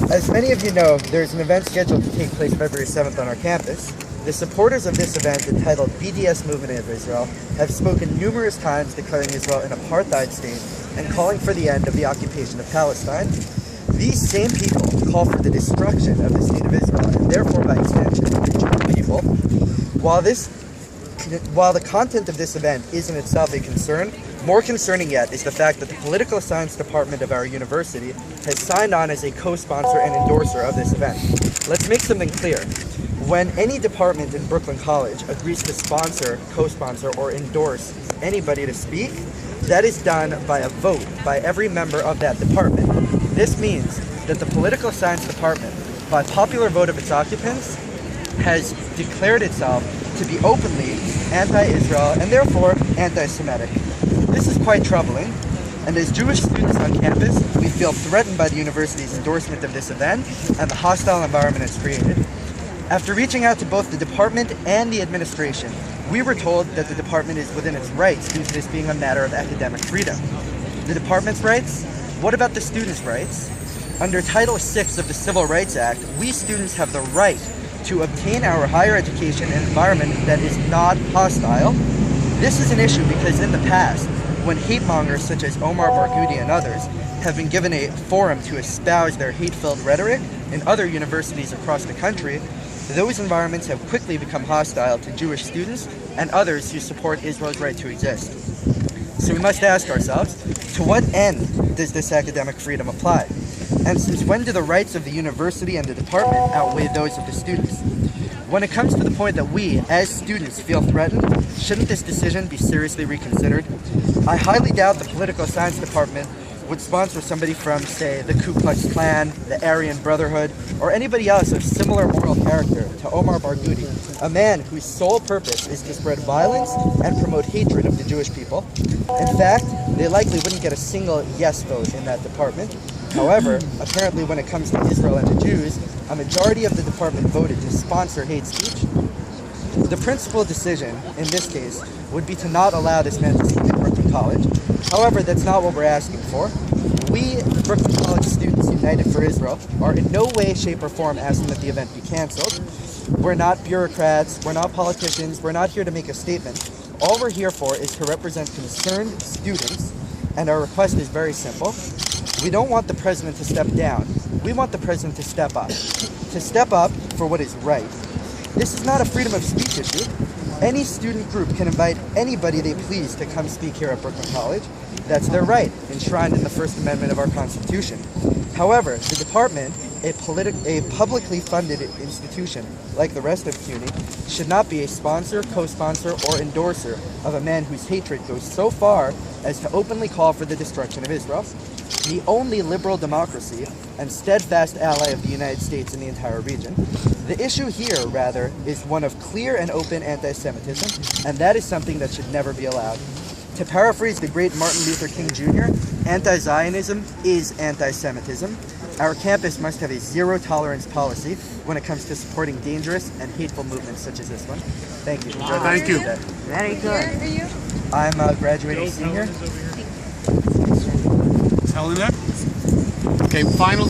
As many of you know, there's an event scheduled to take place February 7th on our campus. The supporters of this event, entitled BDS Movement of Israel, have spoken numerous times declaring Israel an apartheid state and calling for the end of the occupation of Palestine. These same people call for the destruction of the state of Israel and therefore by extension the Jewish people. While the content of this event is in itself a concern, more concerning yet is the fact that the political science department of our university has signed on as a co-sponsor and endorser of this event. Let's make something clear. When any department in Brooklyn College agrees to sponsor, co-sponsor, or endorse anybody to speak, that is done by a vote by every member of that department. This means that the political science department, by popular vote of its occupants, has declared itself to be openly anti-Israel and therefore anti-Semitic. This is quite troubling, and as Jewish students on campus, we feel threatened by the university's endorsement of this event and the hostile environment it's created. After reaching out to both the department and the administration, we were told that the department is within its rights due to this being a matter of academic freedom. The department's rights? What about the students' rights? Under Title VI of the Civil Rights Act, we students have the right to obtain our higher education in an environment that is not hostile. This is an issue because in the past, when hate mongers such as Omar Barghouti and others have been given a forum to espouse their hate-filled rhetoric in other universities across the country, those environments have quickly become hostile to Jewish students and others who support Israel's right to exist. So we must ask ourselves, to what end does this academic freedom apply? And since when do the rights of the university and the department outweigh those of the students? When it comes to the point that we, as students, feel threatened, shouldn't this decision be seriously reconsidered? I highly doubt the political science department would sponsor somebody from, say, the Ku Klux Klan, the Aryan Brotherhood, or anybody else of similar moral character to Omar Barghouti, a man whose sole purpose is to spread violence and promote hatred of the Jewish people. In fact, they likely wouldn't get a single yes vote in that department. However, apparently when it comes to Israel and the Jews, a majority of the department voted to sponsor hate speech. The principal decision, in this case, would be to not allow this man to speak at Brooklyn College. However, that's not what we're asking for. We, Brooklyn College students united for Israel, are in no way, shape, or form asking that the event be canceled. We're not bureaucrats, we're not politicians, we're not here to make a statement. All we're here for is to represent concerned students, and our request is very simple. We don't want the president to step down. We want the president to step up. To step up for what is right. This is not a freedom of speech issue. Any student group can invite anybody they please to come speak here at Brooklyn College. That's their right, enshrined in the First Amendment of our Constitution. However, the department, a publicly funded institution like the rest of CUNY, should not be a sponsor, co-sponsor, or endorser of a man whose hatred goes so far as to openly call for the destruction of Israel. The only liberal democracy and steadfast ally of the United States in the entire region. The issue here, rather, is one of clear and open anti-Semitism, and that is something that should never be allowed. To paraphrase the great Martin Luther King Jr., anti-Zionism is anti-Semitism. Our campus must have a zero-tolerance policy when it comes to supporting dangerous and hateful movements such as this one. Thank you. Wow, thank you. Very good. Are you? I'm a graduating senior. Telling that? Okay, final.